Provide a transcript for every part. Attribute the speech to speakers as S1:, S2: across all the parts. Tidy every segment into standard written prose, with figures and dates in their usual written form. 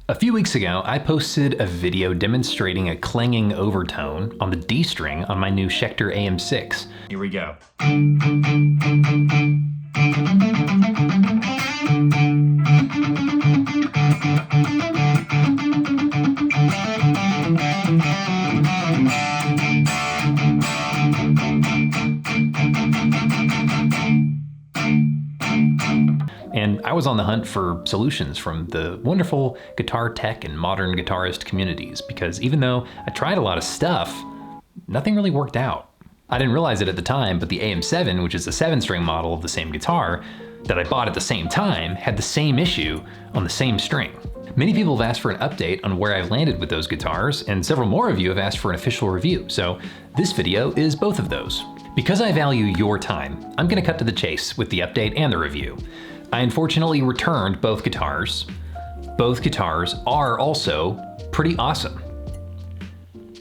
S1: A few weeks ago, I posted a video demonstrating a clanging overtone on the D string on my new Schecter AM6.
S2: Here we go.
S1: And I was on the hunt for solutions from the wonderful guitar tech and modern guitarist communities, because even though I tried a lot of stuff, nothing really worked out. I didn't realize it at the time, but the AM7, which is a 7-string model of the same guitar that I bought at the same time, had the same issue on the same string. Many people have asked for an update on where I've landed with those guitars, and several more of you have asked for an official review, so this video is both of those. Because I value your time, I'm gonna cut to the chase with the update and the review. I unfortunately returned both guitars. Both guitars are also pretty awesome.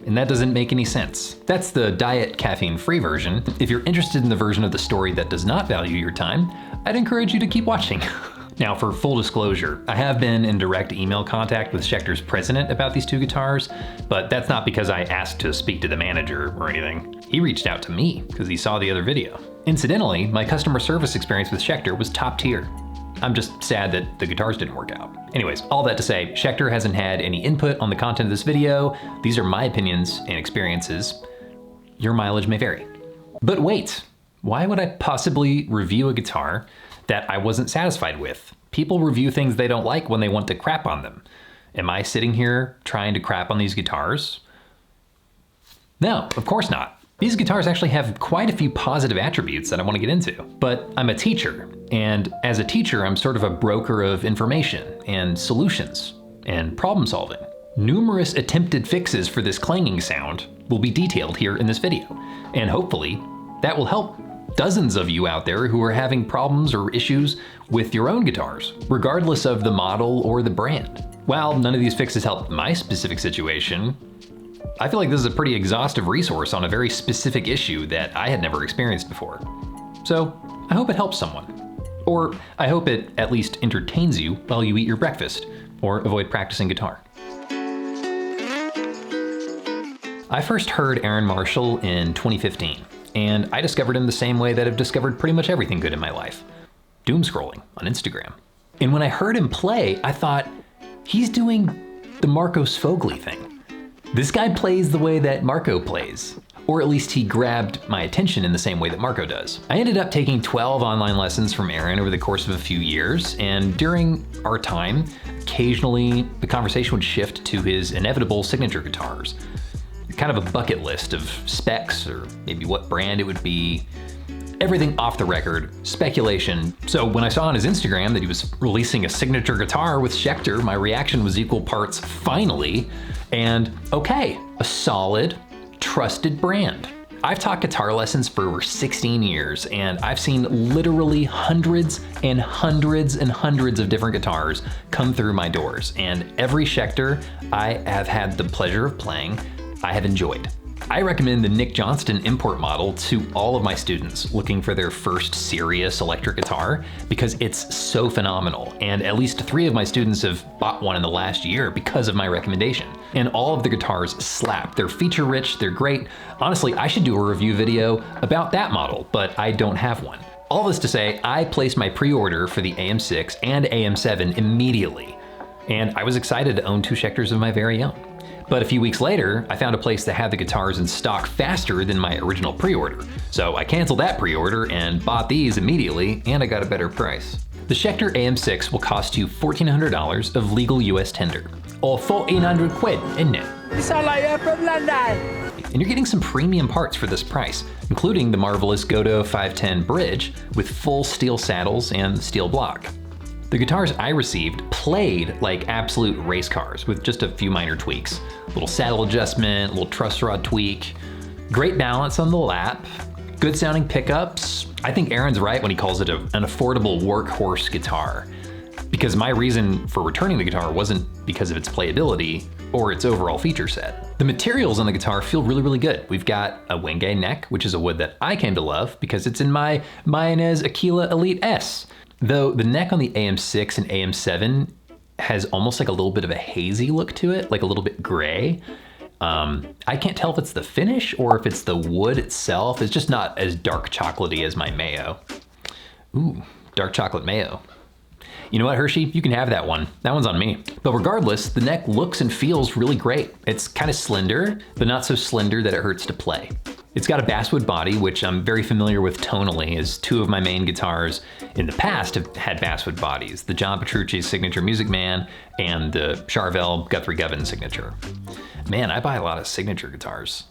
S1: And that doesn't make any sense. That's the diet caffeine-free version. If you're interested in the version of the story that does not value your time, I'd encourage you to keep watching. Now, for full disclosure, I have been in direct email contact with Schecter's president about these two guitars, but that's not because I asked to speak to the manager or anything. He reached out to me because he saw the other video. Incidentally, my customer service experience with Schecter was top tier. I'm just sad that the guitars didn't work out. Anyways, all that to say, Schecter hasn't had any input on the content of this video. These are my opinions and experiences. Your mileage may vary. But wait, why would I possibly review a guitar that I wasn't satisfied with? People review things they don't like when they want to crap on them. Am I sitting here trying to crap on these guitars? No, of course not. These guitars actually have quite a few positive attributes that I want to get into. But I'm a teacher, and as a teacher, I'm sort of a broker of information and solutions and problem solving. Numerous attempted fixes for this clanging sound will be detailed here in this video, and hopefully that will help dozens of you out there who are having problems or issues with your own guitars, regardless of the model or the brand. While none of these fixes help my specific situation, I feel like this is a pretty exhaustive resource on a very specific issue that I had never experienced before. So I hope it helps someone. Or I hope it at least entertains you while you eat your breakfast or avoid practicing guitar. I first heard Aaron Marshall in 2015, and I discovered him the same way that I've discovered pretty much everything good in my life: doom scrolling on Instagram. And when I heard him play, I thought, he's doing the Marco Sfogli thing. This guy plays the way that Marco plays, or at least he grabbed my attention in the same way that Marco does. I ended up taking 12 online lessons from Aaron over the course of a few years, and during our time, occasionally the conversation would shift to his inevitable signature guitars. Kind of a bucket list of specs, or maybe what brand it would be. Everything off the record, speculation. So when I saw on his Instagram that he was releasing a signature guitar with Schecter, my reaction was equal parts finally, and okay, a solid, trusted brand. I've taught guitar lessons for over 16 years, and I've seen literally hundreds and hundreds and hundreds of different guitars come through my doors, and every Schecter I have had the pleasure of playing, I have enjoyed. I recommend the Nick Johnston import model to all of my students looking for their first serious electric guitar because it's so phenomenal, and at least 3 of my students have bought one in the last year because of my recommendation. And all of the guitars slap. They're feature rich, they're great. Honestly, I should do a review video about that model, but I don't have one. All this to say, I placed my pre-order for the AM6 and AM7 immediately, and I was excited to own 2 Schecters of my very own. But a few weeks later, I found a place that had the guitars in stock faster than my original pre-order. So I canceled that pre-order and bought these immediately, and I got a better price. The Schecter AM6 will cost you $1,400 of legal US tender. Or 1,400 quid, isn't it?
S3: You sound like you're from London.
S1: And you're getting some premium parts for this price, including the marvelous Godot 510 bridge with full steel saddles and steel block. The guitars I received played like absolute race cars with just a few minor tweaks. A little saddle adjustment, a little truss rod tweak, great balance on the lap, good sounding pickups. I think Aaron's right when he calls it an affordable workhorse guitar, because my reason for returning the guitar wasn't because of its playability or its overall feature set. The materials on the guitar feel really, really good. We've got a Wenge neck, which is a wood that I came to love because it's in my Mayonnaise Aquila Elite S. Though the neck on the AM6 and AM7 has almost like a little bit of a hazy look to it, like a little bit gray. I can't tell if it's the finish or if it's the wood itself. It's just not as dark chocolatey as my mayo. Ooh, dark chocolate mayo. You know what, Hershey? You can have that one. That one's on me. But regardless, the neck looks and feels really great. It's kind of slender, but not so slender that it hurts to play. It's got a basswood body, which I'm very familiar with tonally, as two of my main guitars in the past have had basswood bodies, the John Petrucci's Signature Music Man and the Charvel Guthrie Govan Signature. Man, I buy a lot of signature guitars.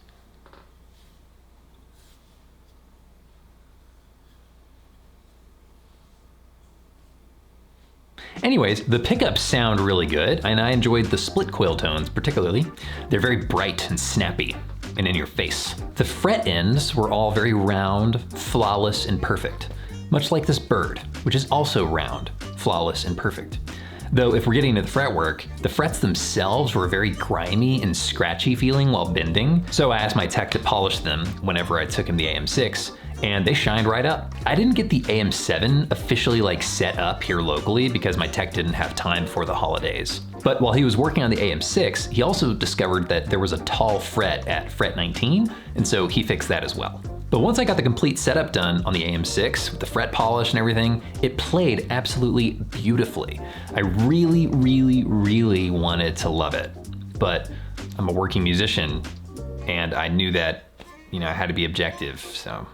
S1: Anyways, the pickups sound really good, and I enjoyed the split coil tones particularly. They're very bright and snappy and in your face. The fret ends were all very round, flawless, and perfect, much like this bird, which is also round, flawless, and perfect. Though if we're getting to the fretwork, the frets themselves were very grimy and scratchy feeling while bending, so I asked my tech to polish them whenever I took him the AM6, and they shined right up. I didn't get the AM7 officially like set up here locally because my tech didn't have time for the holidays. But while he was working on the AM6, he also discovered that there was a tall fret at fret 19, and so he fixed that as well. But once I got the complete setup done on the AM6 with the fret polish and everything, it played absolutely beautifully. I really, really, really wanted to love it, but I'm a working musician and I knew that, you know, I had to be objective, so.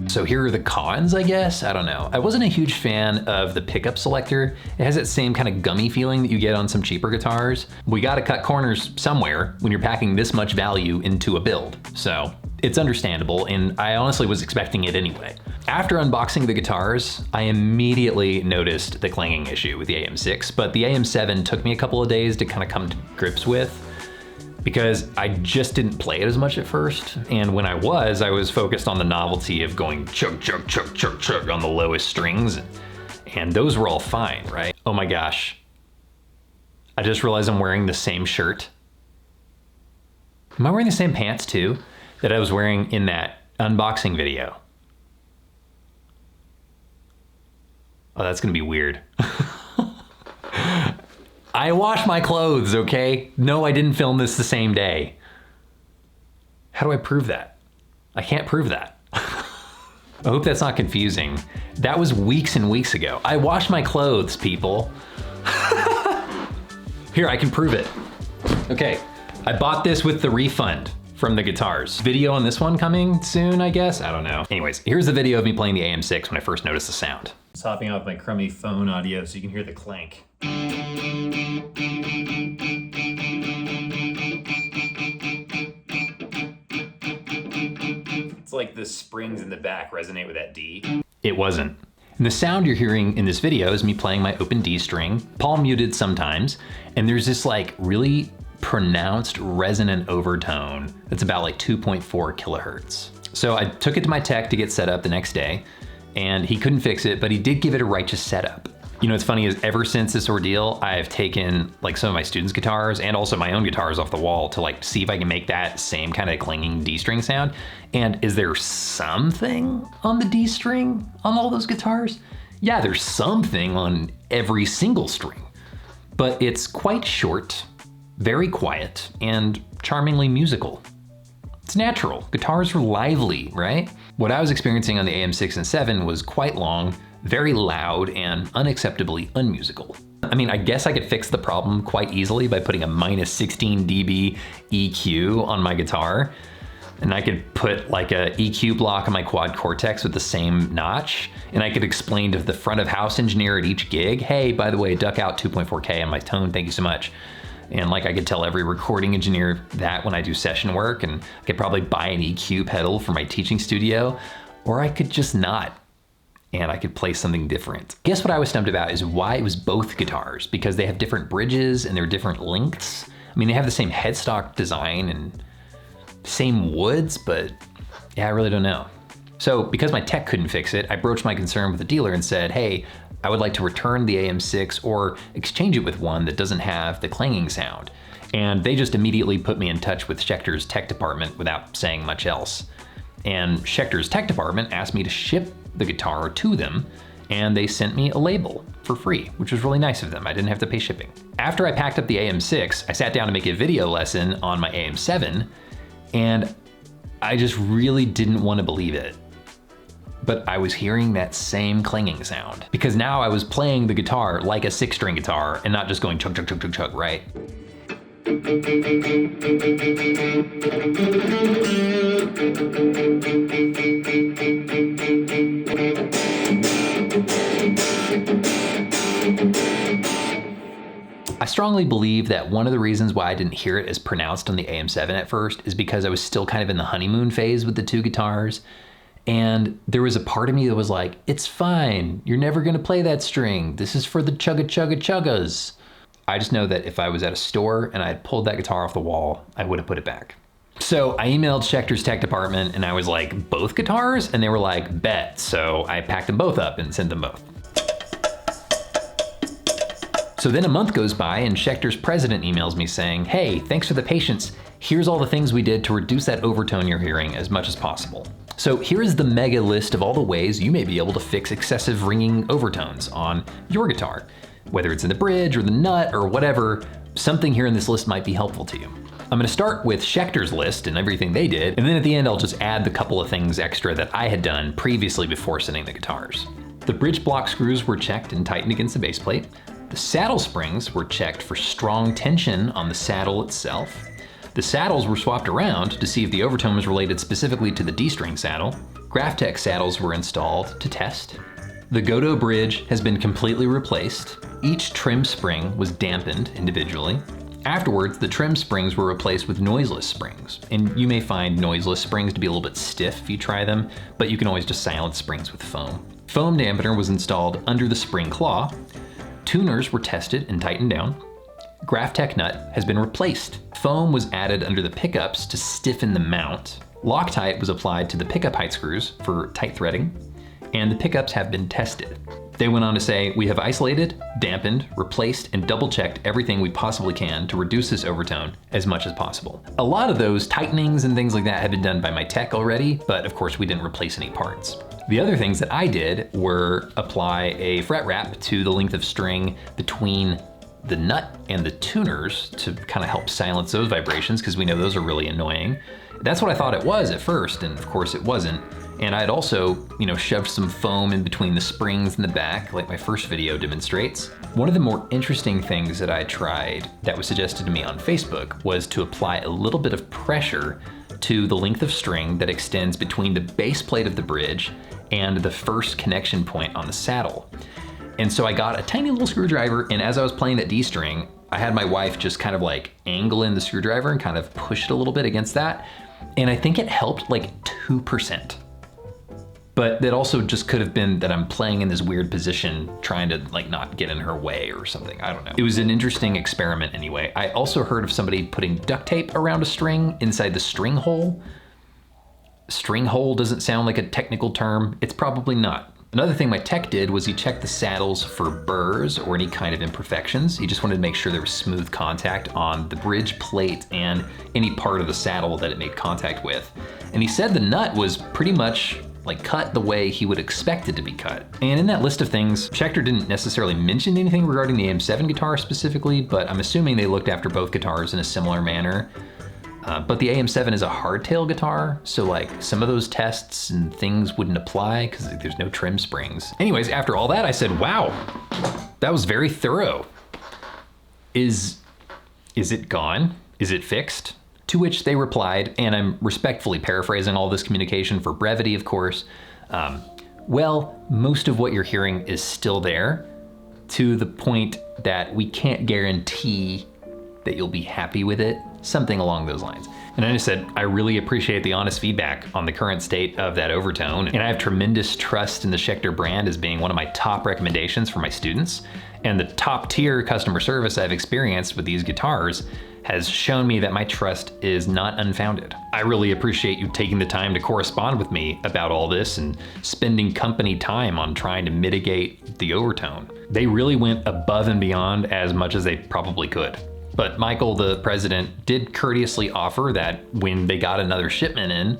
S1: So here are the cons, I guess. I don't know. I wasn't a huge fan of the pickup selector. It has that same kind of gummy feeling that you get on some cheaper guitars. We gotta cut corners somewhere when you're packing this much value into a build. So it's understandable, and I honestly was expecting it anyway. After unboxing the guitars, I immediately noticed the clanging issue with the AM6, but the AM7 took me a couple of days to kind of come to grips with, because I just didn't play it as much at first. And when I was focused on the novelty of going chug, chug, chug, chug, chug on the lowest strings. And those were all fine, right? Oh my gosh. I just realized I'm wearing the same shirt. Am I wearing the same pants too that I was wearing in that unboxing video? Oh, that's gonna be weird. I wash my clothes, okay? No, I didn't film this the same day. How do I prove that? I can't prove that. I hope that's not confusing. That was weeks and weeks ago. I wash my clothes, people. Here, I can prove it. Okay, I bought this with the refund from the guitars. Video on this one coming soon, I guess? I don't know. Anyways, here's the video of me playing the AM6 when I first noticed the sound. Just hopping off my crummy phone audio so you can hear the clank. It's like the springs in the back resonate with that D. It wasn't. And the sound you're hearing in this video is me playing my open D string, palm muted sometimes, and there's this like really pronounced resonant overtone that's about like 2.4 kilohertz. So I took it to my tech to get set up the next day, and he couldn't fix it, but he did give it a righteous setup. You know what's funny is ever since this ordeal, I've taken like some of my students' guitars and also my own guitars off the wall to like see if I can make that same kind of clanging D string sound. And is there something on the D string on all those guitars? Yeah, there's something on every single string, but it's quite short, very quiet, and charmingly musical. It's natural. Guitars are lively, right? What I was experiencing on the AM6 and 7 was quite long, very loud, and unacceptably unmusical. I mean, I guess I could fix the problem quite easily by putting a minus 16 dB EQ on my guitar. And I could put like a EQ block on my quad cortex with the same notch. And I could explain to the front of house engineer at each gig, hey, by the way, duck out 2.4K on my tone, thank you so much. And like I could tell every recording engineer that when I do session work, and I could probably buy an EQ pedal for my teaching studio, or I could just not, and I could play something different. Guess what I was stumped about is why it was both guitars, because they have different bridges and they're different lengths. I mean, they have the same headstock design and same woods, but yeah, I really don't know. So because my tech couldn't fix it, I broached my concern with the dealer and said, hey, I would like to return the AM6 or exchange it with one that doesn't have the clanging sound. And they just immediately put me in touch with Schecter's tech department without saying much else. And Schecter's tech department asked me to ship the guitar to them, and they sent me a label. for free, which was really nice of them. I didn't have to pay shipping. After I packed up the AM6, I sat down to make a video lesson on my AM7, and I just really didn't want to believe it. But I was hearing that same clanging sound, because now I was playing the guitar like a 6-string guitar and not just going chug, chug, chug, chug, chug, right? I strongly believe that one of the reasons why I didn't hear it as pronounced on the AM7 at first is because I was still kind of in the honeymoon phase with the two guitars. And there was a part of me that was like, it's fine, you're never gonna play that string. This is for the chugga chugga chuggas. I just know that if I was at a store and I had pulled that guitar off the wall, I would have put it back. So I emailed Schecter's tech department and I was like, both guitars? And they were like, bet. So I packed them both up and sent them both. So then a month goes by and Schecter's president emails me saying, hey, thanks for the patience. Here's all the things we did to reduce that overtone you're hearing as much as possible. So here is the mega list of all the ways you may be able to fix excessive ringing overtones on your guitar. Whether it's in the bridge or the nut or whatever, something here in this list might be helpful to you. I'm gonna start with Schecter's list and everything they did, and then at the end I'll just add the couple of things extra that I had done previously before sending the guitars. The bridge block screws were checked and tightened against the base plate. The saddle springs were checked for strong tension on the saddle itself. The saddles were swapped around to see if the overtone was related specifically to the D-string saddle. Graphtec saddles were installed to test. The Godot bridge has been completely replaced. Each trim spring was dampened individually. Afterwards, the trim springs were replaced with noiseless springs. And you may find noiseless springs to be a little bit stiff if you try them, but you can always just silence springs with foam. Foam dampener was installed under the spring claw. Tuners were tested and tightened down. Graphtec nut has been replaced. Foam was added under the pickups to stiffen the mount. Loctite was applied to the pickup height screws for tight threading, and the pickups have been tested. They went on to say, we have isolated, dampened, replaced, and double-checked everything we possibly can to reduce this overtone as much as possible. A lot of those tightenings and things like that have been done by my tech already, but of course we didn't replace any parts. The other things that I did were apply a fret wrap to the length of string between the nut and the tuners to kind of help silence those vibrations, because we know those are really annoying. That's what I thought it was at first, and of course it wasn't. And I'd also, shoved some foam in between the springs in the back, like my first video demonstrates. One of the more interesting things that I tried that was suggested to me on Facebook was to apply a little bit of pressure to the length of string that extends between the base plate of the bridge and the first connection point on the saddle. And so I got a tiny little screwdriver, and as I was playing that D string, I had my wife just kind of like angle in the screwdriver and kind of push it a little bit against that. And I think it helped like 2%. But that also just could have been that I'm playing in this weird position, trying to like not get in her way or something, I don't know. It was an interesting experiment anyway. I also heard of somebody putting duct tape around a string inside the string hole. String hole doesn't sound like a technical term. It's probably not. Another thing my tech did was he checked the saddles for burrs or any kind of imperfections. He just wanted to make sure there was smooth contact on the bridge plate and any part of the saddle that it made contact with. And he said the nut was pretty much like cut the way he would expect it to be cut. And in that list of things, Schecter didn't necessarily mention anything regarding the AM7 guitar specifically, but I'm assuming they looked after both guitars in a similar manner. But the AM7 is a hardtail guitar, so like some of those tests and things wouldn't apply because there's no trim springs. Anyways, after all that, I said, wow, that was very thorough. Is it gone? Is it fixed? To which they replied, and I'm respectfully paraphrasing all this communication for brevity, of course, well, most of what you're hearing is still there, to the point that we can't guarantee that you'll be happy with it, something along those lines. And I just said, I really appreciate the honest feedback on the current state of that overtone, and I have tremendous trust in the Schecter brand as being one of my top recommendations for my students, and the top tier customer service I've experienced with these guitars has shown me that my trust is not unfounded. I really appreciate you taking the time to correspond with me about all this and spending company time on trying to mitigate the overtone. They really went above and beyond as much as they probably could. But Michael, the president, did courteously offer that when they got another shipment in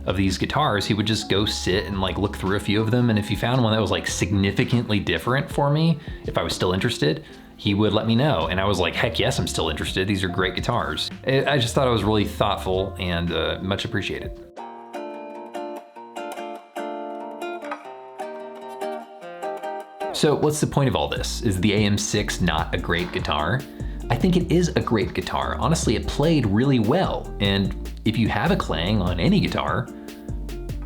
S1: of these guitars, he would just go sit and like look through a few of them. And if he found one that was like significantly different for me, if I was still interested, he would let me know. And I was like, heck yes, I'm still interested. These are great guitars. I just thought it was really thoughtful and much appreciated. So what's the point of all this? Is the AM6 not a great guitar? I think it is a great guitar. Honestly, it played really well. And if you have a Clang on any guitar,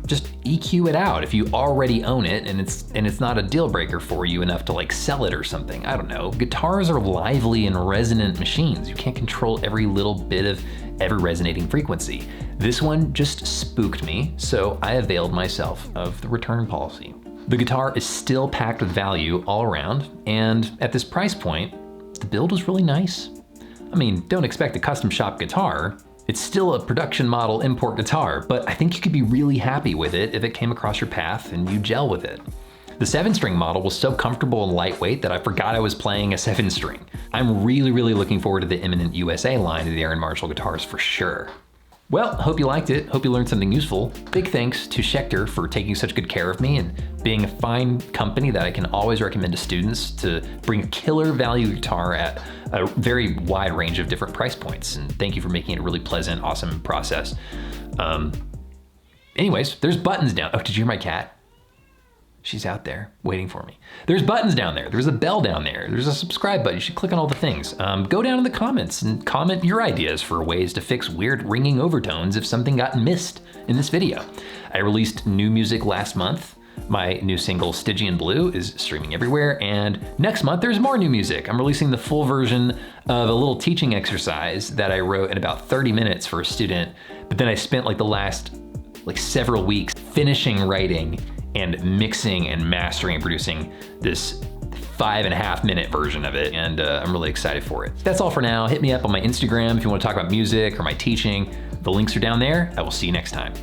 S1: just EQ it out if you already own it and it's not a deal breaker for you enough to like sell it or something. I don't know. Guitars are lively and resonant machines. You can't control every little bit of every resonating frequency. This one just spooked me, so I availed myself of the return policy. The guitar is still packed with value all around, and at this price point, the build was really nice. I mean, don't expect a custom shop guitar. It's still a production model import guitar, but I think you could be really happy with it if it came across your path and you gel with it. The 7-string model was so comfortable and lightweight that I forgot I was playing a 7-string. I'm really looking forward to the imminent USA line of the Aaron Marshall guitars for sure. Well, hope you liked it. Hope you learned something useful. Big thanks to Schecter for taking such good care of me and being a fine company that I can always recommend to students to bring a killer value guitar at a very wide range of different price points. And thank you for making it a really pleasant, awesome process. Anyways, there's buttons down. Oh, did you hear my cat? She's out there waiting for me. There's buttons down there. There's a bell down there. There's a subscribe button. You should click on all the things. Go down in the comments and comment your ideas for ways to fix weird ringing overtones if something got missed in this video. I released new music last month. My new single, Stygian Blue, is streaming everywhere. And next month, there's more new music. I'm releasing the full version of a little teaching exercise that I wrote in about 30 minutes for a student. But then I spent like the last several weeks finishing writing and mixing and mastering and producing this 5.5-minute version of it, and I'm really excited for it. That's all for now. Hit me up on my Instagram if you want to talk about music or my teaching. The links are down there. I will see you next time.